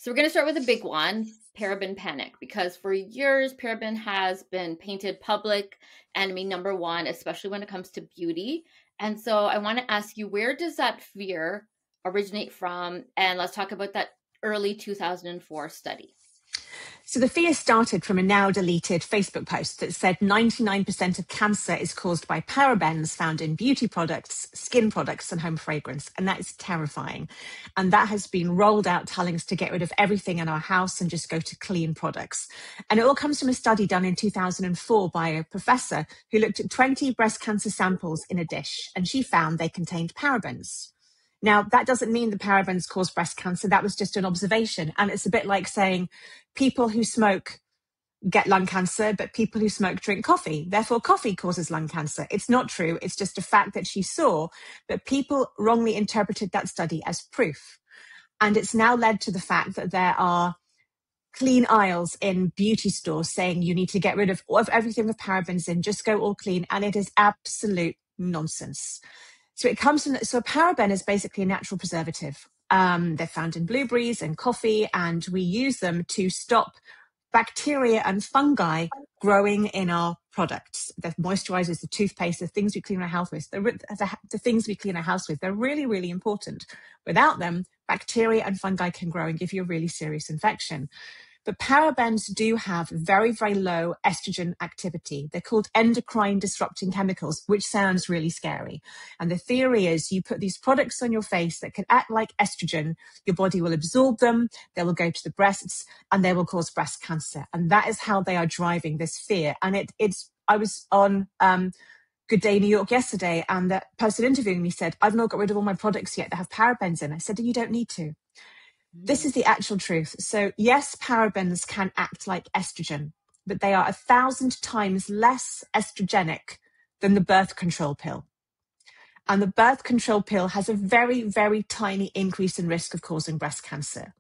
So we're going to start with a big one, paraben panic, because for years, paraben has been painted public enemy number one, especially when it comes to beauty. And so I want to ask you, where does that fear originate from? And let's talk about that early 2004 study. So the fear started from a now deleted Facebook post that said 99% of cancer is caused by parabens found in beauty products, skin products, and home fragrance. And that is terrifying. And that has been rolled out, telling us to get rid of everything in our house and just go to clean products. And it all comes from a study done in 2004 by a professor who looked at 20 breast cancer samples in a dish, and she found they contained parabens. Now, that doesn't mean the parabens cause breast cancer. That was just an observation. And it's a bit like saying people who smoke get lung cancer, but people who smoke drink coffee. Therefore, coffee causes lung cancer. It's not true. It's just a fact that she saw, but people wrongly interpreted that study as proof. And it's now led to the fact that there are clean aisles in beauty stores saying you need to get rid of everything with parabens in, just go all clean. And it is absolute nonsense. So it comes from, so a paraben is basically a natural preservative. They're found in blueberries and coffee, and we use them to stop bacteria and fungi growing in our products. The moisturizers, the toothpaste, the things we clean our house with, the things we clean our house with, they're really, really important. Without them, bacteria and fungi can grow and give you a really serious infection. But parabens do have very, very low estrogen activity. They're called endocrine disrupting chemicals, which sounds really scary. And the theory is you put these products on your face that can act like estrogen, your body will absorb them, they will go to the breasts, and they will cause breast cancer. And that is how they are driving this fear. And I was on Good Day New York yesterday, and the person interviewing me said, I've not got rid of all my products yet that have parabens in. I said, you don't need to. This is the actual truth. So yes, parabens can act like estrogen, but they are 1,000 times less estrogenic than the birth control pill. And the birth control pill has a very, very tiny increase in risk of causing breast cancer.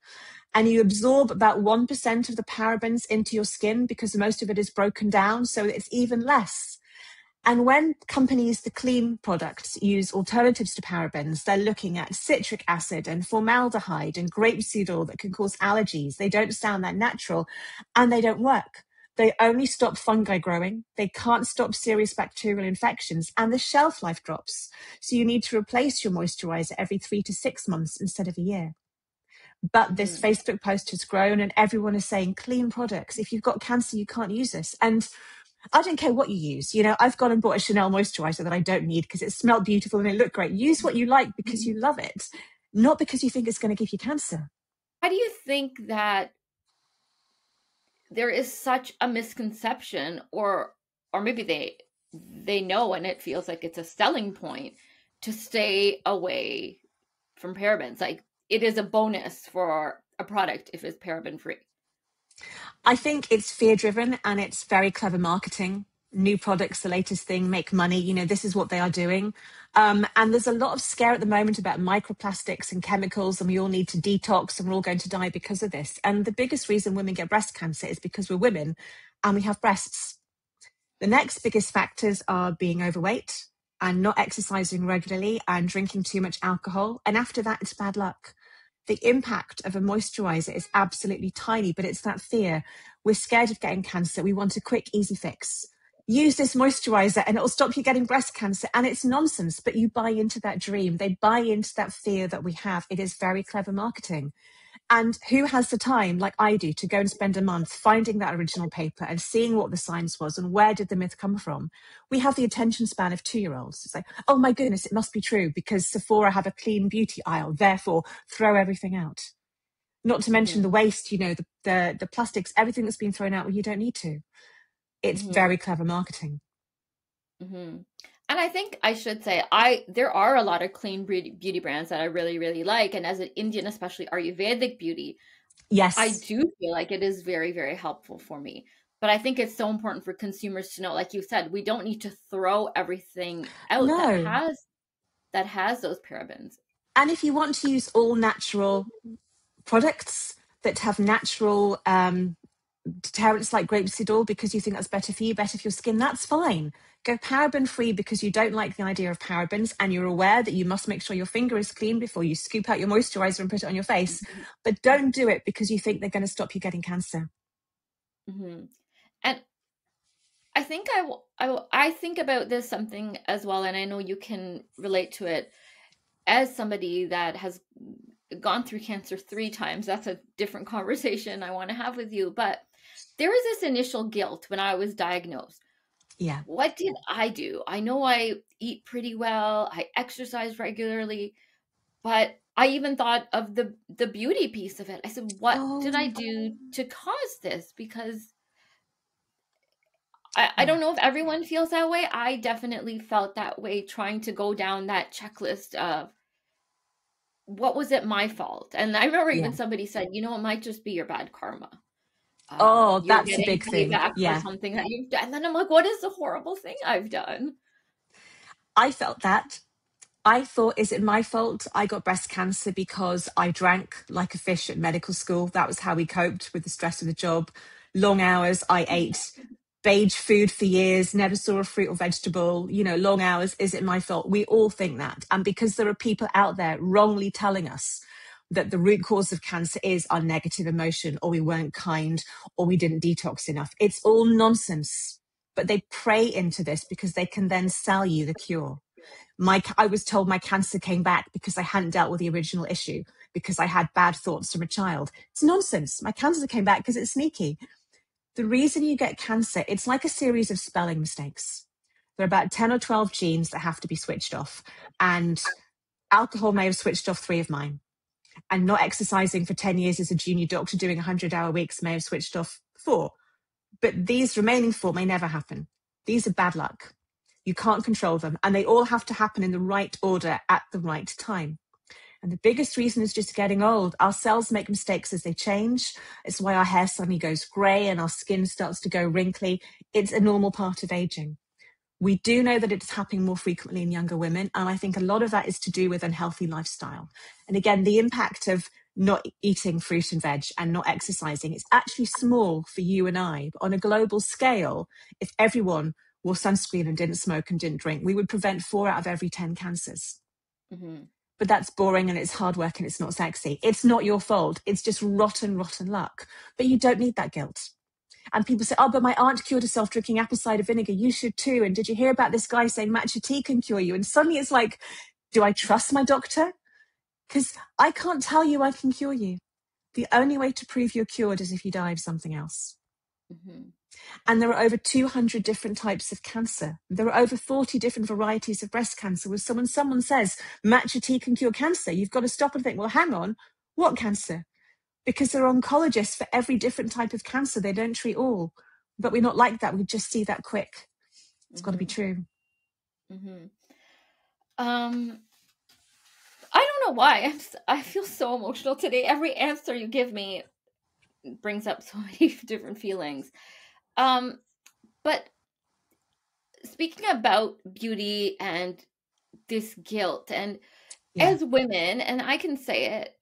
And you absorb about 1% of the parabens into your skin because most of it is broken down, so it's even less. And when companies, the clean products, use alternatives to parabens, they're looking at citric acid and formaldehyde and grapeseed oil that can cause allergies. They don't sound that natural, and they don't work. They only stop fungi growing. They can't stop serious bacterial infections, and the shelf life drops. So you need to replace your moisturizer every 3 to 6 months instead of a year. But this Facebook post has grown, and everyone is saying clean products. If you've got cancer, you can't use this. And I don't care what you use. You know, I've gone and bought a Chanel moisturizer that I don't need because it smelled beautiful and it looked great. Use what you like because you love it, not because you think it's going to give you cancer. How do you think that there is such a misconception, or maybe they know and it feels like it's a selling point to stay away from parabens? Like, it is a bonus for a product if it's paraben free. I think it's fear driven and it's very clever marketing. New products, the latest thing, make money. You know, this is what they are doing. And there's a lot of scare at the moment about microplastics and chemicals, and we all need to detox and we're all going to die because of this. And the biggest reason women get breast cancer is because we're women and we have breasts. The next biggest factors are being overweight and not exercising regularly and drinking too much alcohol. And after that, it's bad luck. The impact of a moisturizer is absolutely tiny, but it's that fear. We're scared of getting cancer. We want a quick, easy fix. Use this moisturizer and it'll stop you getting breast cancer. And it's nonsense, but you buy into that dream. They buy into that fear that we have. It is very clever marketing. And who has the time, like I do, to go and spend a month finding that original paper and seeing what the science was and where did the myth come from? We have the attention span of 2-year-olds. It's like, oh my goodness, it must be true because Sephora have a clean beauty aisle, therefore throw everything out. Not to mention the waste, you know, the plastics, everything that's been thrown out where you don't need to. It's very clever marketing. And I think I should say, there are a lot of clean beauty brands that I really, really like. And as an Indian, especially Ayurvedic beauty, yes, I do feel like it is very, very helpful for me. But I think it's so important for consumers to know, like you said, we don't need to throw everything out that has those parabens. And if you want to use all natural products that have natural deterrents like grapeseed oil because you think that's better for you, better for your skin, that's fine. Go paraben free because you don't like the idea of parabens and you're aware that you must make sure your finger is clean before you scoop out your moisturizer and put it on your face. But don't do it because you think they're going to stop you getting cancer. Mm-hmm. And I think I think about this something as well, and I know you can relate to it as somebody that has gone through cancer 3 times. That's a different conversation I want to have with you. But there was this initial guilt when I was diagnosed. Yeah. What did I do? I know I eat pretty well, I exercise regularly, but I even thought of the beauty piece of it. I said, what did I Oh, do to cause this? Because I yeah. don't know if everyone feels that way. I definitely felt that way trying to go down that checklist of what was it my fault? And I remember Yeah. even somebody said, it might just be your bad karma. Oh, You're that's a getting big thing. payback for Yeah. something that you've done. And then I'm like, what is the horrible thing I've done? I felt that. I thought, is it my fault I got breast cancer because I drank like a fish at medical school? That was how we coped with the stress of the job. Long hours, I ate beige food for years, never saw a fruit or vegetable, long hours. Is it my fault? We all think that. And because there are people out there wrongly telling us that the root cause of cancer is our negative emotion, or we weren't kind, or we didn't detox enough, it's all nonsense. But they prey into this because they can then sell you the cure. I was told my cancer came back because I hadn't dealt with the original issue, because I had bad thoughts from a child. It's nonsense. My cancer came back because it's sneaky. The reason you get cancer, it's like a series of spelling mistakes. There are about 10 or 12 genes that have to be switched off. And alcohol may have switched off 3 of mine. And not exercising for 10 years as a junior doctor doing 100-hour weeks may have switched off 4. But these remaining 4 may never happen. These are bad luck. You can't control them. And they all have to happen in the right order at the right time. And the biggest reason is just getting old. Our cells make mistakes as they change. It's why our hair suddenly goes grey and our skin starts to go wrinkly. It's a normal part of aging. We do know that it's happening more frequently in younger women. And I think a lot of that is to do with unhealthy lifestyle. And again, the impact of not eating fruit and veg and not exercising, it's actually small for you and I. But on a global scale, if everyone wore sunscreen and didn't smoke and didn't drink, we would prevent 4 out of every 10 cancers. Mm-hmm. But that's boring and it's hard work and it's not sexy. It's not your fault. It's just rotten luck. But you don't need that guilt. And people say, oh, but my aunt cured herself drinking apple cider vinegar. You should too. And did you hear about this guy saying matcha tea can cure you? And suddenly it's like, do I trust my doctor? Because I can't tell you I can cure you. The only way to prove you're cured is if you die of something else. Mm-hmm. And there are over 200 different types of cancer. There are over 40 different varieties of breast cancer. When someone says matcha tea can cure cancer, you've got to stop and think, well, hang on, what cancer? Because there are oncologists for every different type of cancer. They don't treat all. But we're not like that. We just see that quick. It's got to be Mm-hmm. true. Mm-hmm. I don't know why. I feel so emotional today. Every answer you give me brings up so many different feelings. But speaking about beauty and this guilt, and Yeah, as women, and I can say it,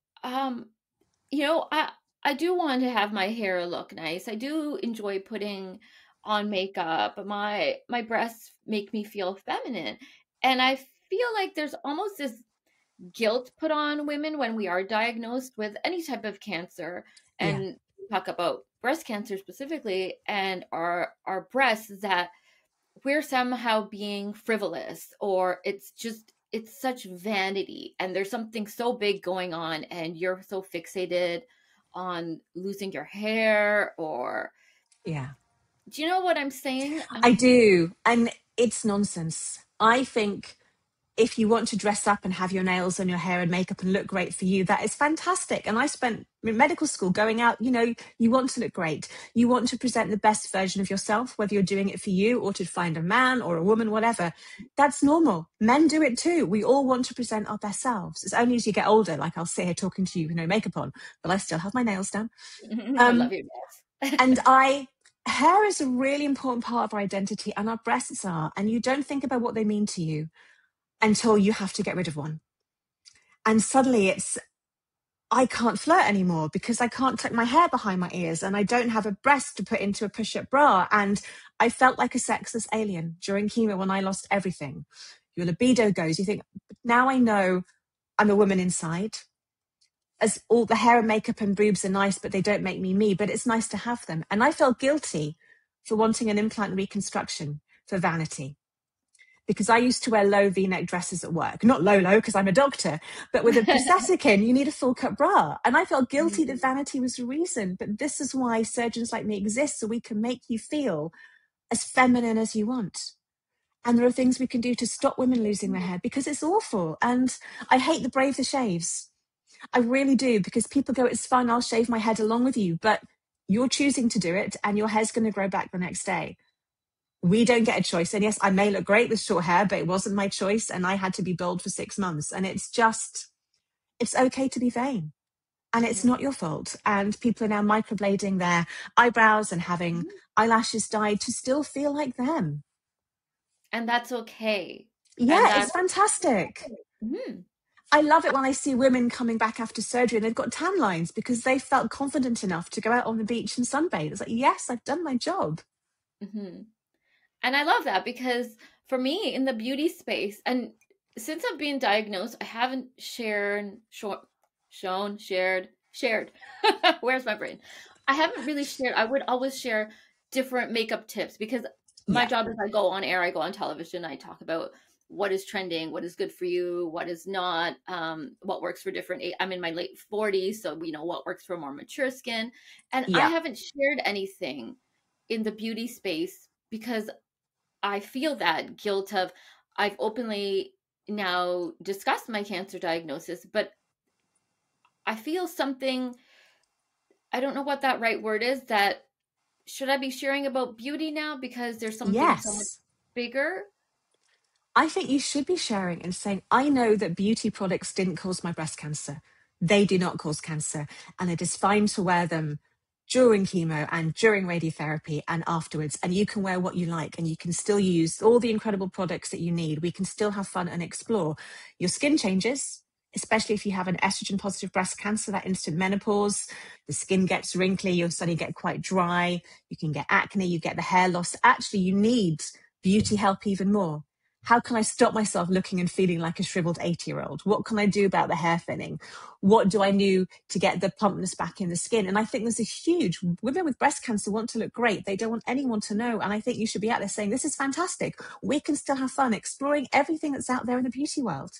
you know, I do want to have my hair look nice. I do enjoy putting on makeup. My breasts make me feel feminine. And I feel like there's almost this guilt put on women when we are diagnosed with any type of cancer, yeah, and talk about breast cancer specifically, and our breasts, that we're somehow being frivolous, or it's such vanity, and there's something so big going on and you're so fixated on losing your hair, or yeah. do you know what I'm saying? I do. And it's nonsense. I think if you want to dress up and have your nails and your hair and makeup and look great for you, that is fantastic. And I spent medical school going out, you want to look great. You want to present the best version of yourself, whether you're doing it for you or to find a man or a woman, whatever. That's normal. Men do it too. We all want to present our best selves. It's only as you get older, like I'll sit here talking to you with no makeup on, but I still have my nails done. I love your nails. And hair is a really important part of our identity, and our breasts are, and you don't think about what they mean to you until you have to get rid of one. And suddenly I can't flirt anymore because I can't tuck my hair behind my ears and I don't have a breast to put into a push-up bra. And I felt like a sexless alien during chemo when I lost everything. Your libido goes, you think, now I know I'm a woman inside. As all the hair and makeup and boobs are nice, but they don't make me me, but it's nice to have them. And I felt guilty for wanting an implant reconstruction for vanity, because I used to wear low V-neck dresses at work. Not low, because I'm a doctor, but with a prosthetic in, you need a full cut bra. And I felt guilty that vanity was the reason. But this is why surgeons like me exist, so we can make you feel as feminine as you want. And there are things we can do to stop women losing their hair, because it's awful. And I hate the brave the shaves. I really do, because people go, it's fun, I'll shave my head along with you. But you're choosing to do it and your hair's going to grow back the next day. We don't get a choice. And yes, I may look great with short hair, but it wasn't my choice. And I had to be bald for 6 months. And it's okay to be vain. And it's not your fault. And people are now microblading their eyebrows and having eyelashes dyed to still feel like them. And that's okay. And Yeah, it's that's fantastic. mhm. I love it when I see women coming back after surgery and they've got tan lines because they felt confident enough to go out on the beach and sunbathe. It's like, yes, I've done my job. Mhm. And I love that, because for me in the beauty space, and since I've been diagnosed, I haven't shared. Where's my brain? I haven't really shared. I would always share different makeup tips, because my Yeah, job is I go on air, I go on television, I talk about what is trending, what is good for you, what is not, what works for different. I'm in my late 40s, so we know what works for more mature skin. And I yeah, haven't shared anything in the beauty space because I feel that guilt of I've openly now discussed my cancer diagnosis, but I feel something, I don't know what that right word is, that should I be sharing about beauty now because there's something so much yes. bigger? I think you should be sharing and saying, I know that beauty products didn't cause my breast cancer. They do not cause cancer. And it is fine to wear them during chemo and during radiotherapy and afterwards. And you can wear what you like and you can still use all the incredible products that you need. We can still have fun and explore. Your skin changes, especially if you have an estrogen positive breast cancer, that instant menopause, the skin gets wrinkly, you'll suddenly get quite dry, you can get acne, you get the hair loss. Actually, you need beauty help even more. How can I stop myself looking and feeling like a shriveled 80-year-old? What can I do about the hair thinning? What do I do to get the plumpness back in the skin? And I think there's a huge, women with breast cancer want to look great. They don't want anyone to know. And I think you should be out there saying, this is fantastic. We can still have fun exploring everything that's out there in the beauty world.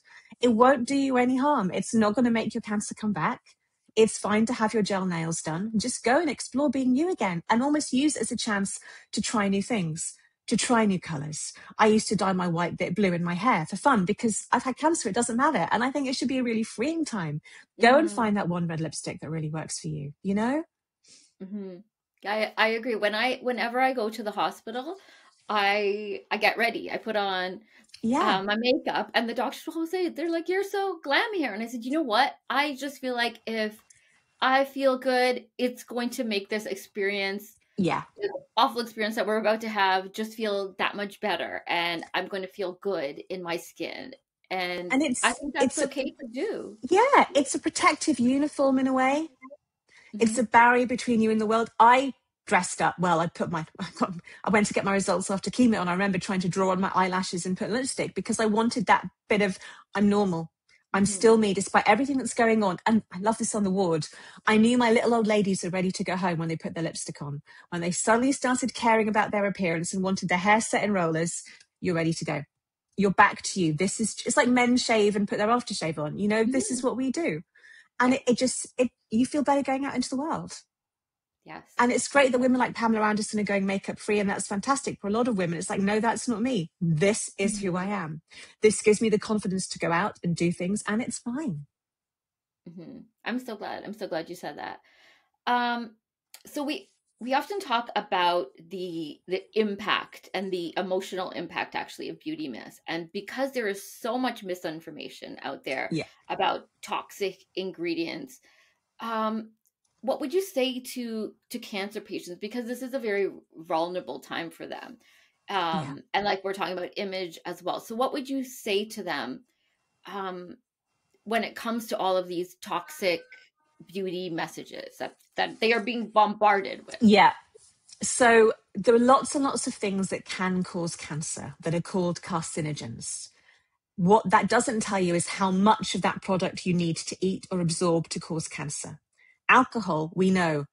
It won't do you any harm. It's not going to make your cancer come back. It's fine to have your gel nails done. Just go and explore being you again and almost use it as a chance to try new things, to try new colors. I used to dye my white bit blue in my hair for fun because I've had cancer. It doesn't matter. And I think it should be a really freeing time. Go and Mm-hmm. find that one red lipstick that really works for you, you know? Mm-hmm. I agree. Whenever I go to the hospital, I get ready. I put on Yeah. my makeup, and the doctors will say, they're like, "You're so glam here," and I said, "You know what? I just feel like if I feel good, it's going to make this experience, Yeah. this awful experience that we're about to have, just feel that much better, and I'm going to feel good in my skin." And And I think that's okay to do. it's a protective uniform in a way. It's Hmm. a barrier between you and the world. I dressed up well. I went to get my results after chemo, and I remember trying to draw on my eyelashes and put lipstick because I wanted that bit of, I'm normal. I'm Hmm. still me despite everything that's going on. And I love this on the ward. I knew my little old ladies were ready to go home when they put their lipstick on. When they suddenly started caring about their appearance and wanted their hair set in rollers, you're ready to go. You're back to you. It's like men shave and put their aftershave on. You know, this is Hmm. what we do. And Yeah. it you feel better going out into the world. Yes. And it's great that women like Pamela Anderson are going makeup free, and that's fantastic. For a lot of women, it's like, no, that's not me. This is who I Hmm. am. This gives me the confidence to go out and do things, and it's fine. Hmm. I'm so glad. I'm so glad you said that. Um, so we often talk about the impact and the emotional impact actually of beauty myths, and because there is so much misinformation out there Yeah. about toxic ingredients, um, what would you say to cancer patients, because this is a very vulnerable time for them, Yeah. and like we're talking about image as well. So what would you say to them, um, when it comes to all of these toxic beauty messages that they are being bombarded with? Yeah. So there are lots and lots of things that can cause cancer that are called carcinogens. What that doesn't tell you is how much of that product you need to eat or absorb to cause cancer. Alcohol, we know,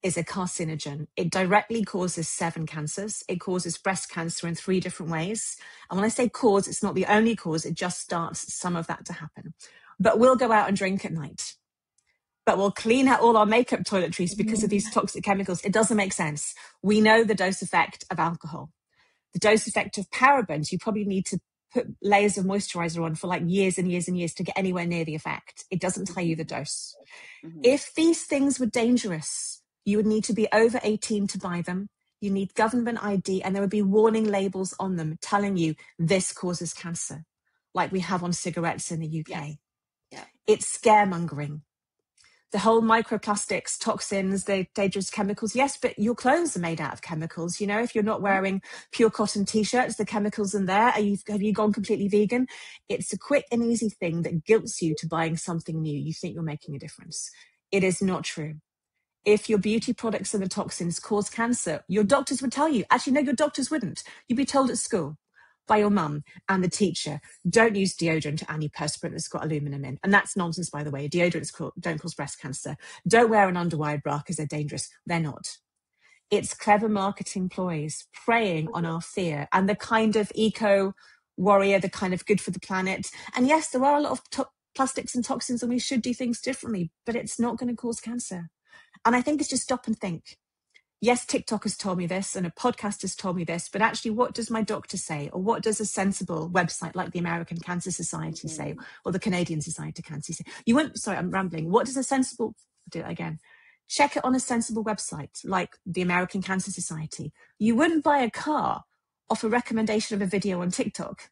is a carcinogen. It directly causes 7 cancers. It causes breast cancer in 3 different ways. And when I say cause, it's not the only cause, it just starts some of that to happen. But we'll go out and drink at night. But we'll clean out all our makeup toiletries because of these toxic chemicals. It doesn't make sense. We know the dose effect of alcohol. The dose effect of parabens, you probably need to put layers of moisturizer on for like years and years and years to get anywhere near the effect. It doesn't tell you the dose. If these things were dangerous, you would need to be over 18 to buy them. You need government ID, and there would be warning labels on them telling you this causes cancer, like we have on cigarettes in the UK. Yes. Yeah. It's scaremongering. The whole microplastics, toxins, the dangerous chemicals. Yes, but your clothes are made out of chemicals. You know, if you're not wearing pure cotton t-shirts, the chemicals in there, have you gone completely vegan? It's a quick and easy thing that guilts you to buying something new. You think you're making a difference. It is not true. If your beauty products and the toxins cause cancer, your doctors would tell you. Actually, no, your doctors wouldn't. You'd be told at school by your mum and the teacher, don't use deodorant or antiperspirant that's got aluminum in. And that's nonsense, by the way. Deodorants don't cause breast cancer. Don't wear an underwire bra because they're dangerous. They're not. It's clever marketing ploys preying on our fear and the kind of eco warrior, the kind of good for the planet. And yes, there are a lot of plastics and toxins and we should do things differently, but it's not going to cause cancer. And I think it's just stop and think. Yes, TikTok has told me this and a podcast has told me this, but actually, what does my doctor say? Or what does a sensible website like the American Cancer Society say? Or the Canadian Society of Cancer say? You wouldn't, sorry, I'm rambling. What does a sensible, I'll do it again. Check it on a sensible website like the American Cancer Society. You wouldn't buy a car off a recommendation of a video on TikTok.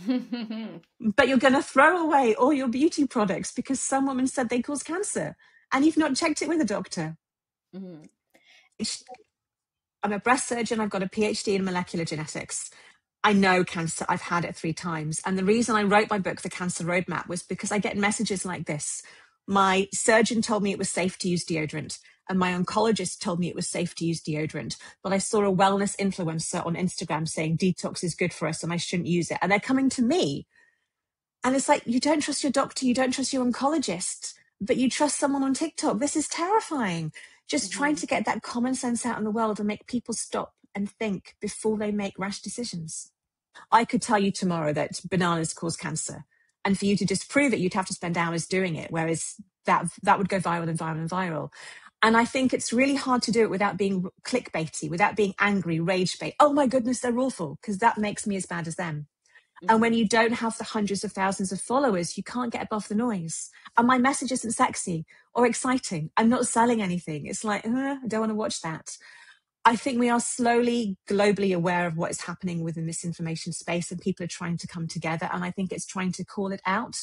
But you're going to throw away all your beauty products because some woman said they cause cancer and you've not checked it with a doctor. I'm a breast surgeon. I've got a PhD in molecular genetics. I know cancer. I've had it 3 times. And the reason I wrote my book, The Cancer Roadmap, was because I get messages like this. My surgeon told me it was safe to use deodorant, and my oncologist told me it was safe to use deodorant. But I saw a wellness influencer on Instagram saying detox is good for us and I shouldn't use it. And they're coming to me. And it's like, you don't trust your doctor, you don't trust your oncologist, but you trust someone on TikTok. This is terrifying. Just trying to get that common sense out in the world and make people stop and think before they make rash decisions. I could tell you tomorrow that bananas cause cancer. And for you to disprove it, you'd have to spend hours doing it, whereas that would go viral and viral and viral. And I think it's really hard to do it without being clickbaity, without being angry, rage bait. Oh my goodness, they're awful, because that makes me as bad as them. And when you don't have the hundreds of thousands of followers, you can't get above the noise. And my message isn't sexy or exciting. I'm not selling anything. It's like, I don't want to watch that. I think we are slowly globally aware of what is happening within this misinformation space, and people are trying to come together. And I think it's trying to call it out.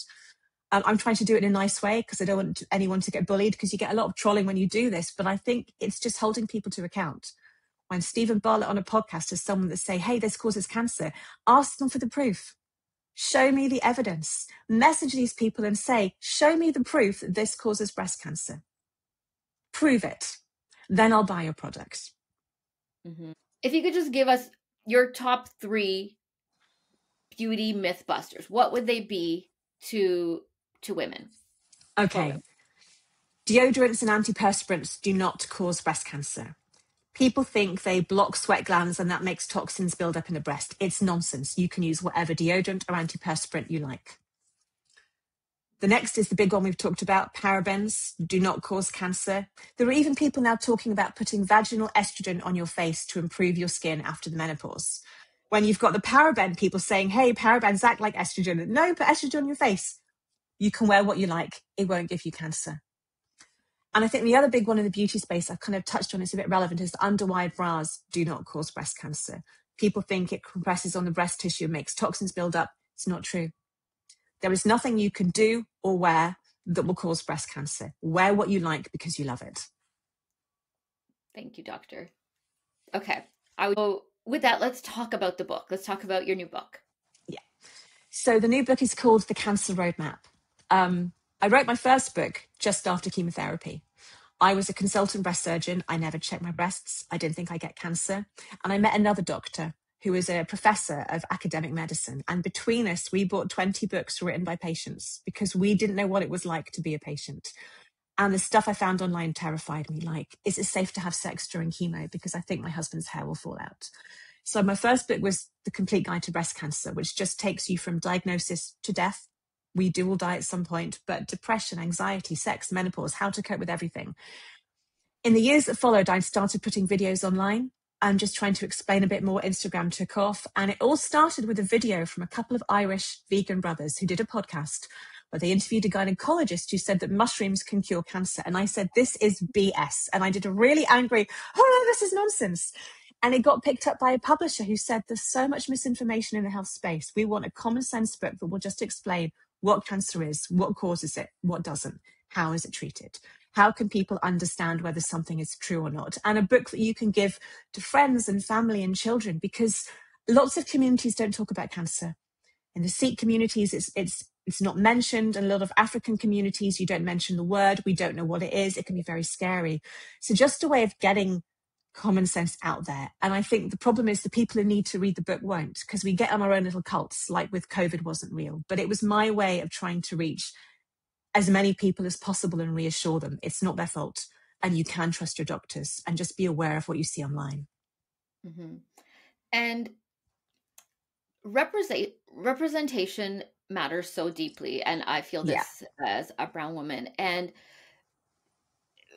I'm trying to do it in a nice way because I don't want anyone to get bullied, because you get a lot of trolling when you do this. But I think it's just holding people to account. When Stephen Bartlett on a podcast has someone that say, hey, this causes cancer, ask them for the proof. Show me the evidence. Message these people and say, show me the proof that this causes breast cancer. Prove it. Then I'll buy your product. If you could just give us your top 3 beauty mythbusters, what would they be to women? Okay. Deodorants and antiperspirants do not cause breast cancer. People think they block sweat glands and that makes toxins build up in the breast. It's nonsense. You can use whatever deodorant or antiperspirant you like. The next is the big one we've talked about. Parabens do not cause cancer. There are even people now talking about putting vaginal estrogen on your face to improve your skin after the menopause. When you've got the paraben people saying, hey, parabens act like estrogen. No, put estrogen on your face. You can wear what you like. It won't give you cancer. And I think the other big one in the beauty space I've kind of touched on, it's a bit relevant, is underwire bras do not cause breast cancer. People think it compresses on the breast tissue and makes toxins build up. It's not true. There is nothing you can do or wear that will cause breast cancer. Wear what you like because you love it. Thank you, doctor. Okay. With that, let's talk about the book. Let's talk about your new book. Yeah. So the new book is called The Cancer Roadmap. I wrote my first book just after chemotherapy. I was a consultant breast surgeon. I never checked my breasts. I didn't think I'd get cancer. And I met another doctor who was a professor of academic medicine. And between us, we bought 20 books written by patients because we didn't know what it was like to be a patient. And the stuff I found online terrified me, like, is it safe to have sex during chemo? Because I think my husband's hair will fall out. So my first book was The Complete Guide to Breast Cancer, which just takes you from diagnosis to death. We do all die at some point, but depression, anxiety, sex, menopause, how to cope with everything. In the years that followed, I started putting videos online and just trying to explain a bit more. Instagram took off. And it all started with a video from a couple of Irish vegan brothers who did a podcast where they interviewed a gynecologist who said that mushrooms can cure cancer. And I said, this is BS. And I did a really angry, oh no, this is nonsense. And it got picked up by a publisher who said, there's so much misinformation in the health space. We want a common sense book that will just explain what cancer is, what causes it, what doesn't, how is it treated. How can people understand whether something is true or not? And a book that you can give to friends and family and children, because lots of communities don't talk about cancer. In the Sikh communities, it's not mentioned. And a lot of African communities, you don't mention the word. We don't know what it is. It can be very scary. So just a way of getting common sense out there. And I think the problem is the people who need to read the book won't, because we get on our own little cults, like with COVID wasn't real. But it was my way of trying to reach as many people as possible and reassure them it's not their fault and you can trust your doctors, and just be aware of what you see online. Mm-hmm. And representation matters so deeply, and I feel this as a brown woman. And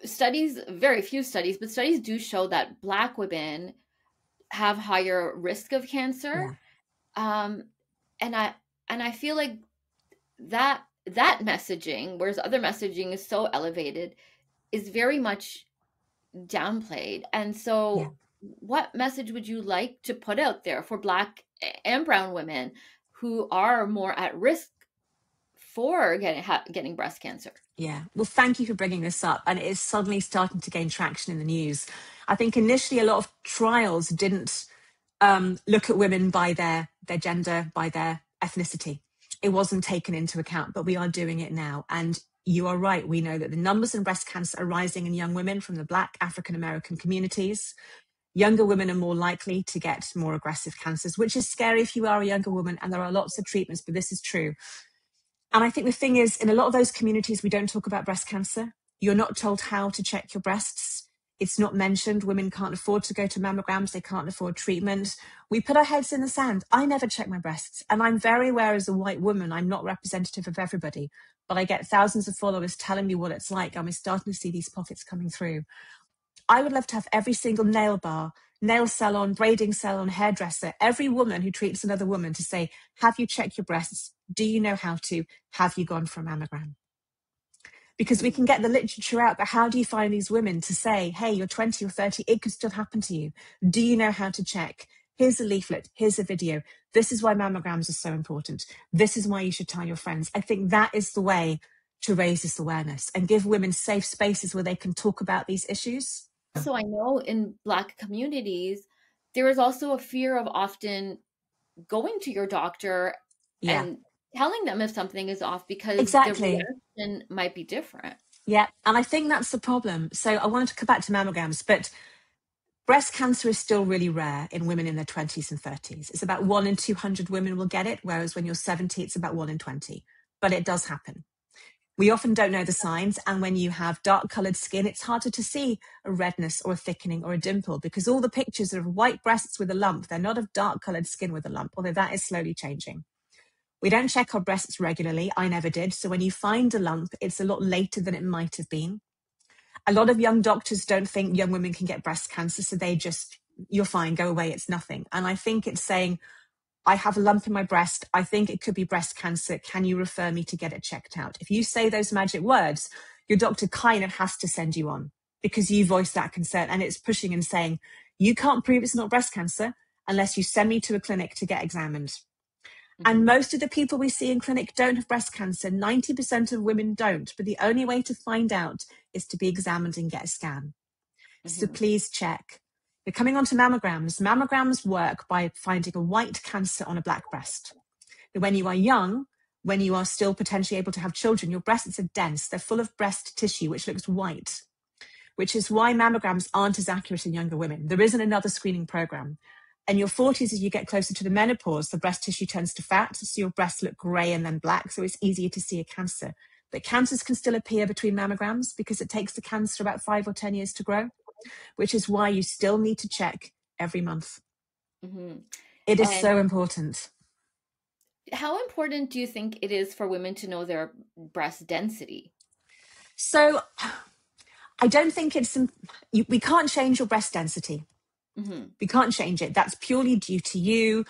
studies, very few studies, but studies do show that Black women have higher risk of cancer. And I feel like that messaging, whereas other messaging is so elevated, is very much downplayed. And so what message would you like to put out there for Black and brown women who are more at risk for getting breast cancer? Yeah. Well, thank you for bringing this up. And it is suddenly starting to gain traction in the news. I think initially a lot of trials didn't look at women by their gender, by their ethnicity. It wasn't taken into account, but we are doing it now. And you are right. We know that the numbers in breast cancer are rising in young women from the Black African American communities. Younger women are more likely to get more aggressive cancers, which is scary if you are a younger woman. And there are lots of treatments, but this is true. And I think the thing is, in a lot of those communities, we don't talk about breast cancer. You're not told how to check your breasts. It's not mentioned. Women can't afford to go to mammograms. They can't afford treatment. We put our heads in the sand. I never check my breasts. And I'm very aware as a white woman, I'm not representative of everybody, but I get thousands of followers telling me what it's like. And we're starting to see these pockets coming through. I would love to have every single nail bar, nail salon, braiding salon, hairdresser, every woman who treats another woman to say, have you checked your breasts? Do you know how to? Have you gone for a mammogram? Because we can get the literature out, but how do you find these women to say, hey, you're 20 or 30, it could still happen to you. Do you know how to check? Here's a leaflet. Here's a video. This is why mammograms are so important. This is why you should tell your friends. I think that is the way to raise this awareness and give women safe spaces where they can talk about these issues. So I know in Black communities, there is also a fear of often going to your doctor and telling them if something is off, because the reaction might be different. Yeah, and I think that's the problem. So I wanted to come back to mammograms, but breast cancer is still really rare in women in their 20s and 30s. It's about 1 in 200 women will get it, whereas when you're 70, it's about 1 in 20. But it does happen. We often don't know the signs, and when you have dark-coloured skin, it's harder to see a redness or a thickening or a dimple, because all the pictures are of white breasts with a lump. They're not of dark-coloured skin with a lump, although that is slowly changing. We don't check our breasts regularly. I never did. So when you find a lump, it's a lot later than it might have been. A lot of young doctors don't think young women can get breast cancer, so they just, you're fine, go away, it's nothing. And I think it's saying, I have a lump in my breast. I think it could be breast cancer. Can you refer me to get it checked out? If you say those magic words, your doctor kind of has to send you on because you voiced that concern, and it's pushing and saying, you can't prove it's not breast cancer unless you send me to a clinic to get examined. Mm-hmm. And most of the people we see in clinic don't have breast cancer. 90% of women don't, but the only way to find out is to be examined and get a scan. Mm-hmm. So please check. We're coming on to mammograms. Mammograms work by finding a white cancer on a black breast. When you are young, when you are still potentially able to have children, your breasts are dense. They're full of breast tissue, which looks white, which is why mammograms aren't as accurate in younger women. There isn't another screening program. In your 40s, as you get closer to the menopause, the breast tissue turns to fat, so your breasts look grey and then black, so it's easier to see a cancer. But cancers can still appear between mammograms because it takes the cancer about 5 or 10 years to grow, which is why you still need to check every month. Mm-hmm. It is And so important. how important do you think it is for women to know their breast density? So I don't think we can't change your breast density. Mm-hmm. We can't change it. That's purely due to you,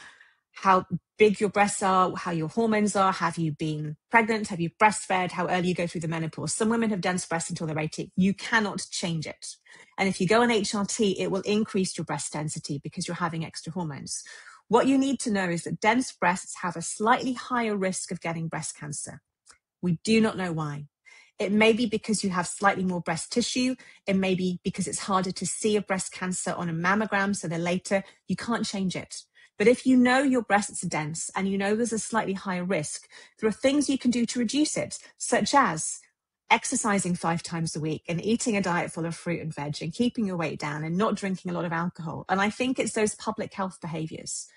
how big your breasts are, how your hormones are, have you been pregnant, have you breastfed, how early you go through the menopause. Some women have dense breasts until they're 80. You cannot change it. And if you go on HRT, it will increase your breast density because you're having extra hormones. What you need to know is that dense breasts have a slightly higher risk of getting breast cancer. We do not know why. It may be because you have slightly more breast tissue. It may be because it's harder to see a breast cancer on a mammogram, so they're later. You can't change it. But if you know your breasts are dense and you know there's a slightly higher risk, there are things you can do to reduce it, such as exercising 5 times a week and eating a diet full of fruit and veg and keeping your weight down and not drinking a lot of alcohol. And I think it's those public health behaviors.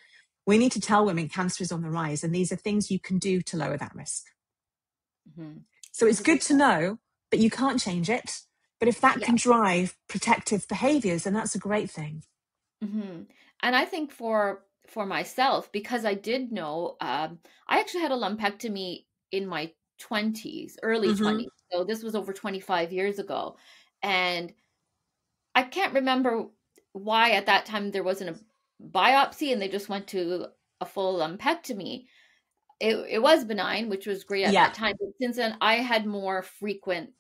We need to tell women cancer is on the rise, and these are things you can do to lower that risk. Mm-hmm. So it's good to know, but you can't change it. But if that Yeah. can drive protective behaviors, then that's a great thing. Mm-hmm. And I think for myself, because I did know, I actually had a lumpectomy in my 20s, early Mm-hmm. 20s. So this was over 25 years ago. And I can't remember why at that time there wasn't a biopsy and they just went to a full lumpectomy. It was benign, which was great at Yeah. that time. But since then, I had more frequent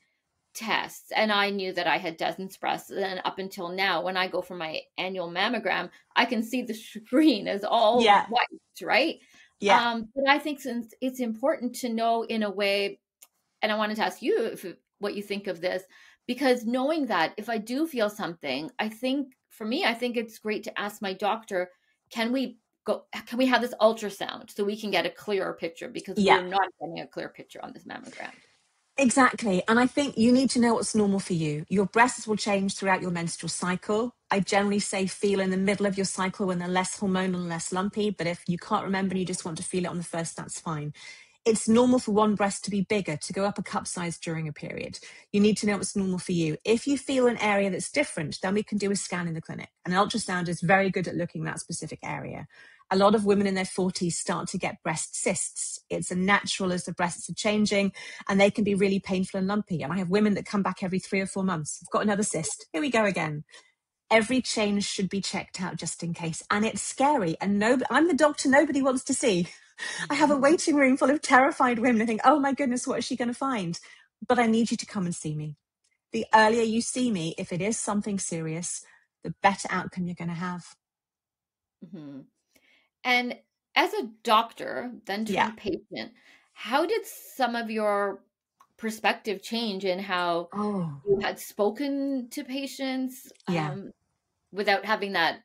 tests and I knew that I had dense breasts. And up until now, when I go for my annual mammogram, I can see the screen is all Yeah. white, right? Yeah. But I think since it's important to know in a way, and I wanted to ask you what you think of this, because knowing that if I do feel something, I think for me, I think it's great to ask my doctor, can we have this ultrasound so we can get a clearer picture because Yeah. we're not getting a clear picture on this mammogram. Exactly. And I think you need to know what's normal for you. Your breasts will change throughout your menstrual cycle. I generally say feel in the middle of your cycle when they're less hormonal and less lumpy. But if you can't remember and you just want to feel it on the first, that's fine. It's normal for one breast to be bigger, to go up a cup size during a period. You need to know what's normal for you. If you feel an area that's different, then we can do a scan in the clinic. And an ultrasound is very good at looking at that specific area. A lot of women in their 40s start to get breast cysts. It's a natural as the breasts are changing, and they can be really painful and lumpy. And I have women that come back every 3 or 4 months. I've got another cyst. Here we go again. Every change should be checked out just in case. And it's scary. And I'm the doctor nobody wants to see. I have a waiting room full of terrified women. I think, oh my goodness, what is she going to find? But I need you to come and see me. The earlier you see me, if it is something serious, the better outcome you're going to have. Mm-hmm. And as a doctor, then Yeah. turned patient, how did some of your perspective change in how Oh, you had spoken to patients yeah. without having that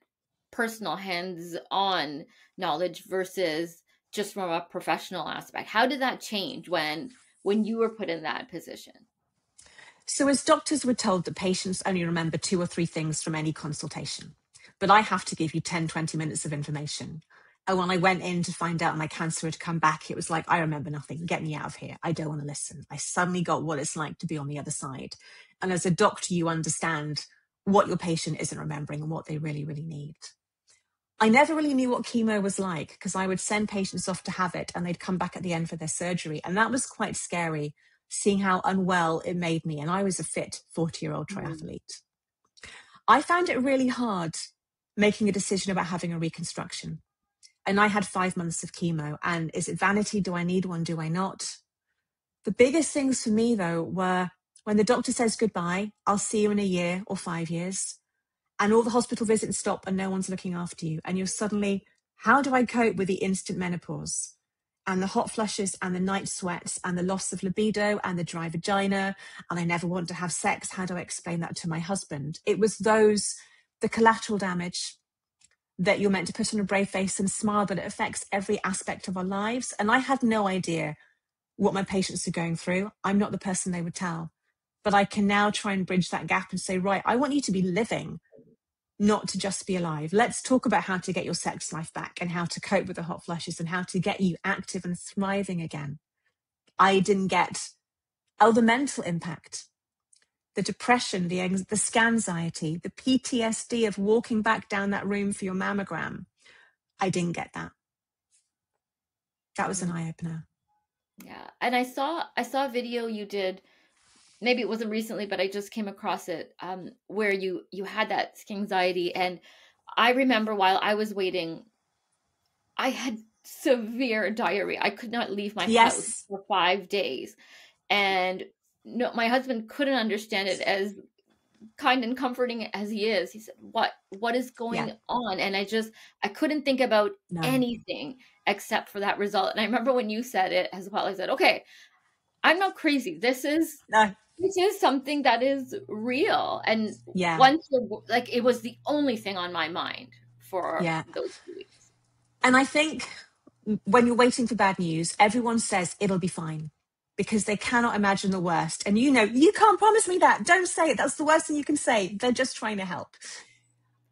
personal hands-on knowledge versus just from a professional aspect? How did that change when you were put in that position? So as doctors, we're told that patients only remember 2 or 3 things from any consultation. But I have to give you 10, 20 minutes of information. And when I went in to find out my cancer had come back, it was like, I remember nothing. Get me out of here. I don't want to listen. I suddenly got what it's like to be on the other side. And as a doctor, you understand what your patient isn't remembering and what they really, really need. I never really knew what chemo was like because I would send patients off to have it and they'd come back at the end for their surgery. And that was quite scary, seeing how unwell it made me. And I was a fit 40-year-old Mm-hmm. triathlete. I found it really hard making a decision about having a reconstruction. And I had 5 months of chemo. And is it vanity? Do I need one? Do I not? The biggest things for me, though, were when the doctor says goodbye, I'll see you in a year or 5 years, and all the hospital visits stop and no one's looking after you. And you're suddenly, how do I cope with the instant menopause and the hot flushes and the night sweats and the loss of libido and the dry vagina? And I never want to have sex. How do I explain that to my husband? It was the collateral damage that you're meant to put on a brave face and smile, but it affects every aspect of our lives. And I had no idea what my patients are going through. I'm not the person they would tell. But I can now try and bridge that gap and say, right, I want you to be living, not to just be alive. Let's talk about how to get your sex life back and how to cope with the hot flushes and how to get you active and thriving again. I didn't get the mental impact, the depression, the scanxiety, the PTSD of walking back down that room for your mammogram. I didn't get that. That was an eye-opener. Yeah. And I saw a video you did, maybe it wasn't recently, but I just came across it, where you had that anxiety. And I remember while I was waiting, I had severe diarrhea. I could not leave my house Yes. for 5 days. And no, my husband couldn't understand it, as kind and comforting as he is. He said, what is Yeah. going on? And I couldn't think about No. anything except for that result. And I remember when you said it as well, I said, okay, I'm not crazy. This is something that is real. And Yeah. once like, it was the only thing on my mind for those 2 weeks. And I think when you're waiting for bad news, everyone says it'll be fine because they cannot imagine the worst. And you can't promise me that. Don't say it. That's the worst thing you can say. They're just trying to help.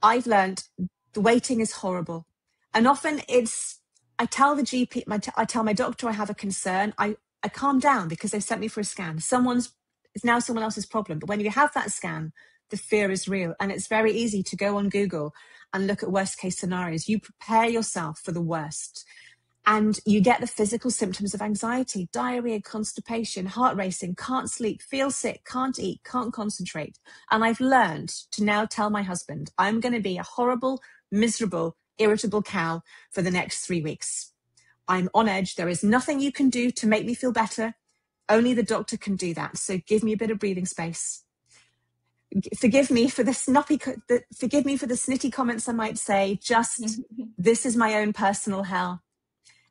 I've learned the waiting is horrible. And often I tell the GP, I tell my doctor I have a concern. I calm down because they've sent me for a scan. It's now someone else's problem. But when you have that scan, the fear is real. And it's very easy to go on Google and look at worst case scenarios. You prepare yourself for the worst. And you get the physical symptoms of anxiety: diarrhea, constipation, heart racing, can't sleep, feel sick, can't eat, can't concentrate. And I've learned to now tell my husband, I'm going to be a horrible, miserable, irritable cow for the next 3 weeks. I'm on edge. There is nothing you can do to make me feel better. Only the doctor can do that. So give me a bit of breathing space. Forgive me for the snitty comments I might say. Just, this is my own personal hell.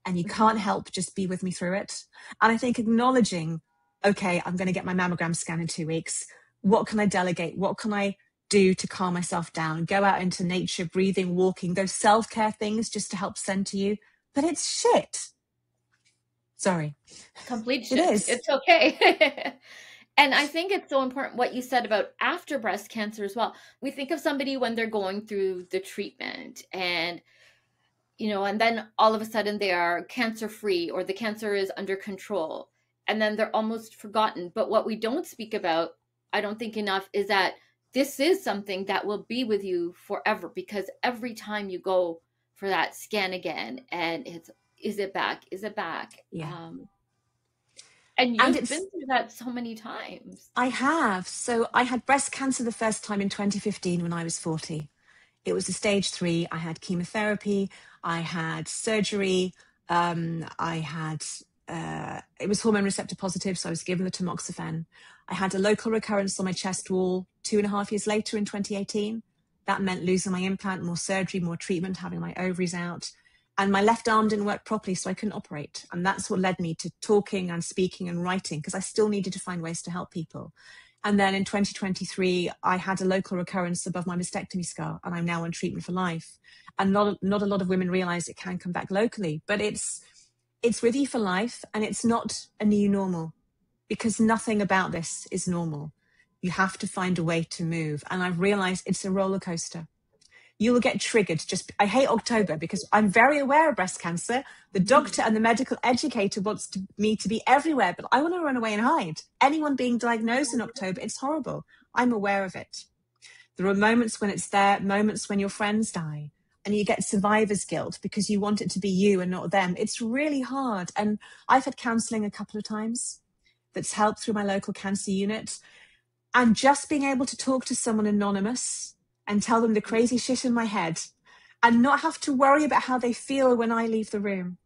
And you can't help just be with me through it. And I think acknowledging, okay, I'm going to get my mammogram scan in 2 weeks. What can I delegate? What can I do to calm myself down? Go out into nature, breathing, walking, those self-care things just to help center you. But it's shit. Sorry. Complete shit. It is. It's okay. And I think it's so important what you said about after breast cancer as well. We think of somebody when they're going through the treatment and, and then all of a sudden they are cancer free or the cancer is under control and then they're almost forgotten. But what we don't speak about, I don't think enough, is that this is something that will be with you forever, because every time you go for that scan again and is it back? Is it back? Yeah. And you've been through that so many times. I have. So I had breast cancer the first time in 2015 when I was 40. It was a stage 3. I had chemotherapy. I had surgery. It was hormone receptor positive, so I was given the tamoxifen. I had a local recurrence on my chest wall 2.5 years later in 2018. That meant losing my implant, more surgery, more treatment, having my ovaries out. And my left arm didn't work properly, so I couldn't operate. And that's what led me to talking and speaking and writing, because I still needed to find ways to help people. And then in 2023, I had a local recurrence above my mastectomy scar, and I'm now on treatment for life. And not a lot of women realize it can come back locally, but it's with you for life, and it's not a new normal, because nothing about this is normal. You have to find a way to move. And I've realized it's a roller coaster. You will get triggered. I hate October because I'm very aware of breast cancer. The doctor and the medical educator wants me to be everywhere, but I want to run away and hide. Anyone being diagnosed in October, it's horrible. I'm aware of it. There are moments when it's there, moments when your friends die, and you get survivor's guilt because you want it to be you and not them. It's really hard. And I've had counseling a couple of times that's helped through my local cancer unit. And just being able to talk to someone anonymous and tell them the crazy shit in my head and not have to worry about how they feel when I leave the room.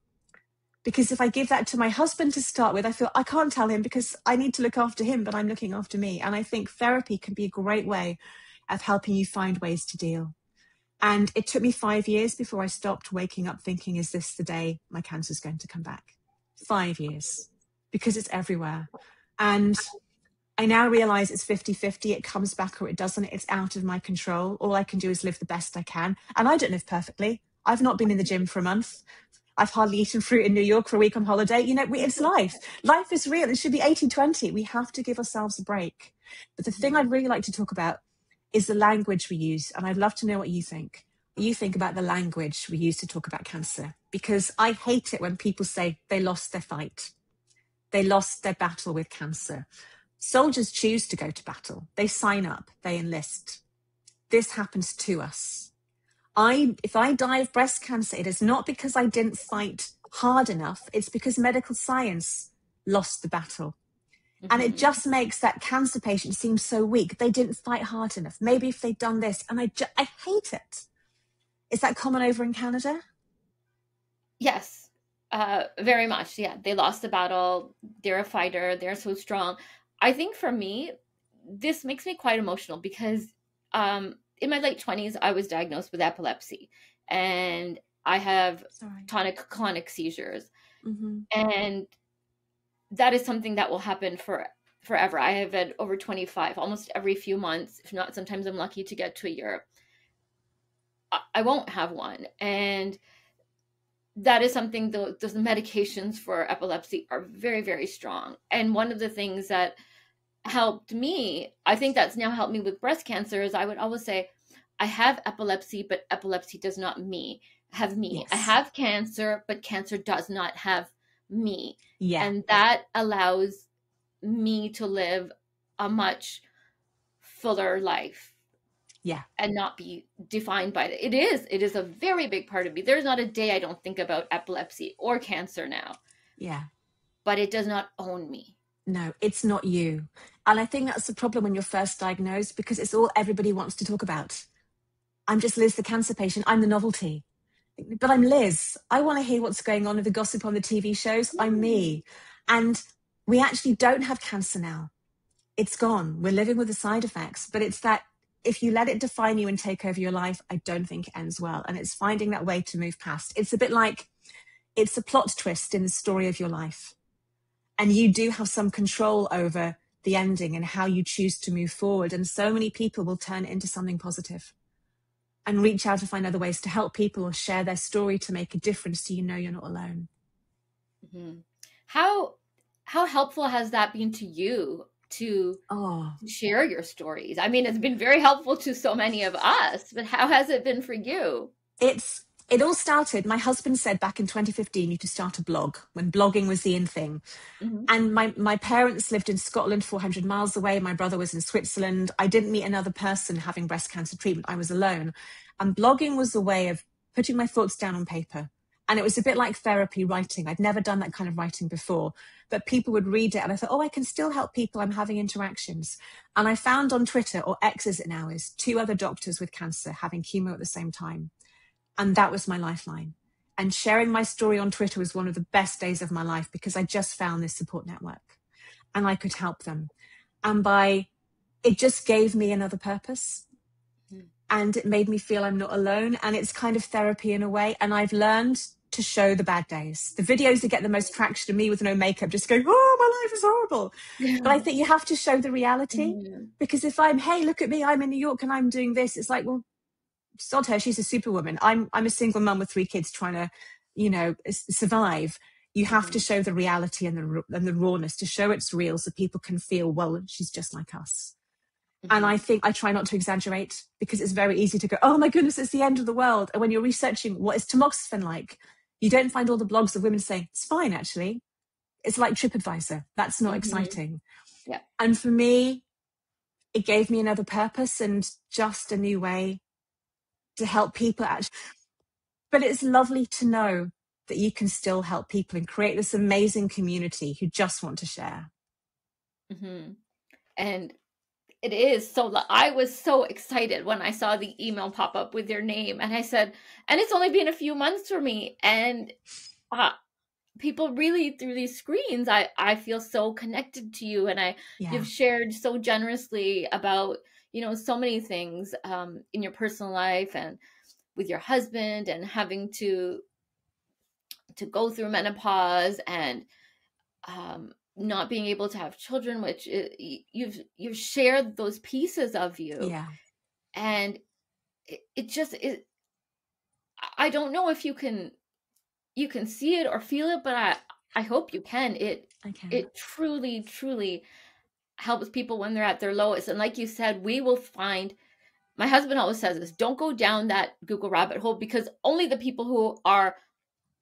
Because if I give that to my husband to start with, I feel I can't tell him because I need to look after him, but I'm looking after me. And I think therapy can be a great way of helping you find ways to deal. And it took me 5 years before I stopped waking up thinking, is this the day my cancer's going to come back? 5 years, because it's everywhere. And I now realize it's 50-50. It comes back or it doesn't. It's out of my control. All I can do is live the best I can. And I don't live perfectly. I've not been in the gym for a month. I've hardly eaten fruit in New York for a week on holiday. You know, it's life. Life is real. It should be 80-20. We have to give ourselves a break. But the thing Mhm. I'd really like to talk about is the language we use. And I'd love to know what you think. What you think about the language we use to talk about cancer. Because I hate it when people say they lost their fight. They lost their battle with cancer. Soldiers choose to go to battle. They sign up. They enlist. This happens to us. If I die of breast cancer, it is not because I didn't fight hard enough. It's because medical science lost the battle. And it Mhm. just makes that cancer patient seem so weak. They didn't fight hard enough. Maybe if they'd done this, and I hate it. Is that common over in Canada? Yes, very much. Yeah, they lost the battle. They're a fighter. They're so strong. I think for me, this makes me quite emotional because in my late 20s, I was diagnosed with epilepsy and I have Sorry. tonic-clonic seizures. Mm-hmm. And that is something that will happen for forever. I have had over 25, almost every few months. If not, sometimes I'm lucky to get to a year. I won't have one. And that is something, those medications for epilepsy are very, very strong. And one of the things that helped me, I think that's now helped me with breast cancer, is I would always say, I have epilepsy, but epilepsy does not have me. I Yes. have cancer, but cancer does not have me. Yeah. And that allows me to live a much fuller life Yeah. and not be defined by it. It is a very big part of me. There's not a day I don't think about epilepsy or cancer now, Yeah. but it does not own me. No, it's not you. And I think that's the problem when you're first diagnosed, because it's all everybody wants to talk about. I'm just Liz, the cancer patient. I'm the novelty. But I'm Liz. I want to hear what's going on with the gossip on the TV shows. I'm Mm. me. And we actually don't have cancer now. It's gone. We're living with the side effects. But it's that if you let it define you and take over your life, I don't think it ends well. And it's finding that way to move past. It's a bit like it's a plot twist in the story of your life. And you do have some control over the ending and how you choose to move forward. And so many people will turn it into something positive and reach out to find other ways to help people or share their story to make a difference so you know you're not alone. Mm-hmm. How helpful has that been to you to Oh, share your stories? I mean, it's been very helpful to so many of us, but how has it been for you? it all started, my husband said back in 2015, you to start a blog when blogging was the in thing. Mm-hmm. And my parents lived in Scotland, 400 miles away. My brother was in Switzerland. I didn't meet another person having breast cancer treatment. I was alone. And blogging was a way of putting my thoughts down on paper. And it was a bit like therapy writing. I'd never done that kind of writing before, but people would read it. And I thought, oh, I can still help people. I'm having interactions. And I found on Twitter, or X as it now is, 2 other doctors with cancer having chemo at the same time. And that was my lifeline. And sharing my story on Twitter was one of the best days of my life because I just found this support network and I could help them. And it just gave me another purpose. Mm-hmm. And it made me feel I'm not alone. And it's kind of therapy in a way. And I've learned to show the bad days. The videos that get the most traction to me with no makeup, just going, oh, my life is horrible. But I think you have to show the reality, Mm-hmm. because if hey, look at me, I'm in New York and I'm doing this. It's like, well, sod her, she's a superwoman. I'm a single mum with 3 kids trying to, survive. You have to show the reality and the rawness, to show it's real, so people can feel, well, she's just like us. And I Mm-hmm. think I try not to exaggerate, because it's very easy to go, oh my goodness, it's the end of the world. And when you're researching what is tamoxifen like, you don't find all the blogs of women saying it's fine. Actually, it's like TripAdvisor. That's not Mm-hmm. exciting. Yeah. And for me, it gave me another purpose and just a new way to help people actually. But it's lovely to know that you can still help people and create this amazing community who just want to share. Mm-hmm. And it is so, I was so excited when I saw the email pop up with your name, and I said, and it's only been a few months for me. And uh, people really, through these screens, I feel so connected to you, and Yeah. you've shared so generously about, so many things in your personal life and with your husband, and having to go through menopause, and not being able to have children, which you've shared those pieces of you. Yeah. And it just is. I don't know if you can you can see it or feel it, but I hope you can. I can. It truly, truly helps people when they're at their lowest. And like you said, we will find, my husband always says this, don't go down that Google rabbit hole, because only the people who are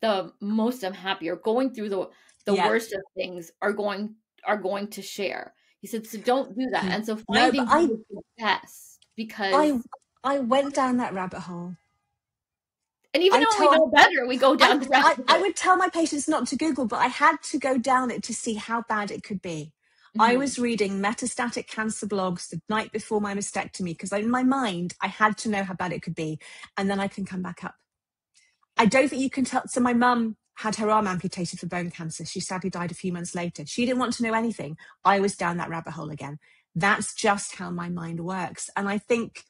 the most unhappy or going through the Yeah. worst of things are going to share. He said, so don't do that. And so No, but finding who is the best, because, I went down that rabbit hole. and even I though we told know better, we go down the rabbit I hole. would tell my patients not to Google, but I had to go down it to see how bad it could be. I Mhm. was reading metastatic cancer blogs the night before my mastectomy because in my mind, I had to know how bad it could be. And then I can come back up. I don't think you can tell. So my mum had her arm amputated for bone cancer. She sadly died a few months later. She didn't want to know anything. I was down that rabbit hole again. That's just how my mind works. And I think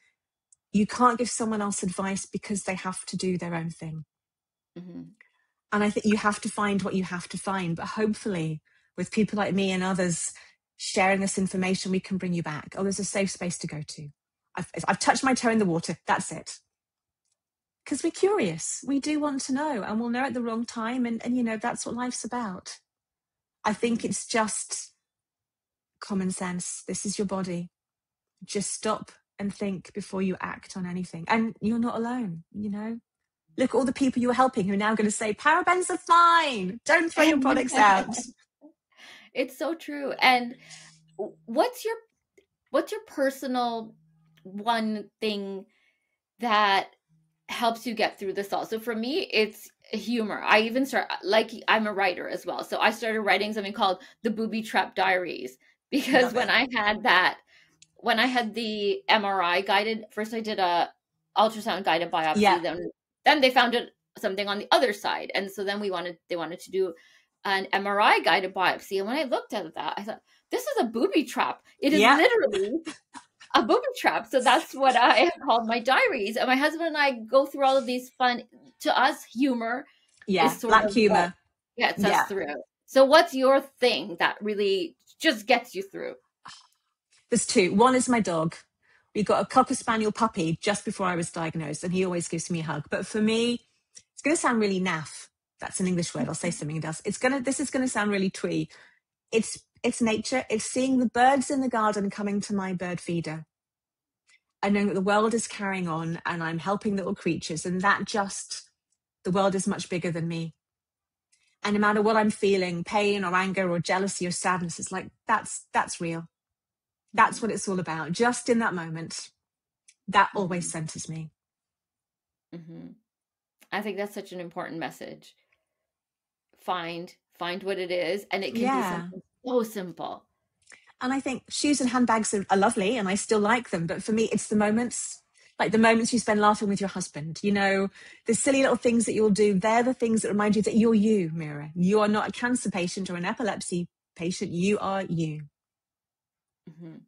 you can't give someone else advice because they have to do their own thing. Mhm. And I think you have to find what you have to find. But hopefully, with people like me and others sharing this information, we can bring you back. Oh, there's a safe space to go to. I've touched my toe in the water. That's it. Because we're curious. We do want to know, and we'll know at the wrong time. And you know, that's what life's about. I think Mhm. it's just common sense. This is your body. Just stop and think before you act on anything. And you're not alone, you know? Look at all the people you were helping who are now going to say, Parabens are fine. Don't throw your products out. It's so true. And what's your personal one thing that helps you get through this all? So for me, it's humor. I even start, like, I'm a writer as well. So I started writing something called the Booby Trap Diaries, because Love it. when I had the MRI guided, first I did a ultrasound guided Yeah. biopsy, then they found something on the other side. And so then they wanted to do an MRI guided biopsy. And when I looked at that, I thought, this is a booby trap. It is Yeah. literally a booby trap. So that's what I have called my diaries. And my husband and I go through all of these fun, to us, humor Yeah. is sort Black of what humor. gets us Yeah. through. So what's your thing that really just gets you through? There's two. One is my dog. We got a Cocker Spaniel puppy just before I was diagnosed, and he always gives me a hug. But for me, it's going to sound really naff. That's an English word. I'll say something else. This is going to sound really twee. It's nature. It's seeing the birds in the garden coming to my bird feeder and knowing that the world is carrying on and I'm helping little creatures. And the world is much bigger than me. And no matter what I'm feeling, pain or anger or jealousy or sadness, it's like, that's real. That's what it's all about. Just in that moment, that always Mhm. centers me. Mhm. I think that's such an important message. Find what it is, and it can be Yeah. something so simple. And I think shoes and handbags are lovely and I still like them. But for me, it's the moments, like the moments you spend laughing with your husband, you know, the silly little things that you'll do. They're the things that remind you that you're you, Mira. You are not a cancer patient or an epilepsy patient. You are you. Mhm.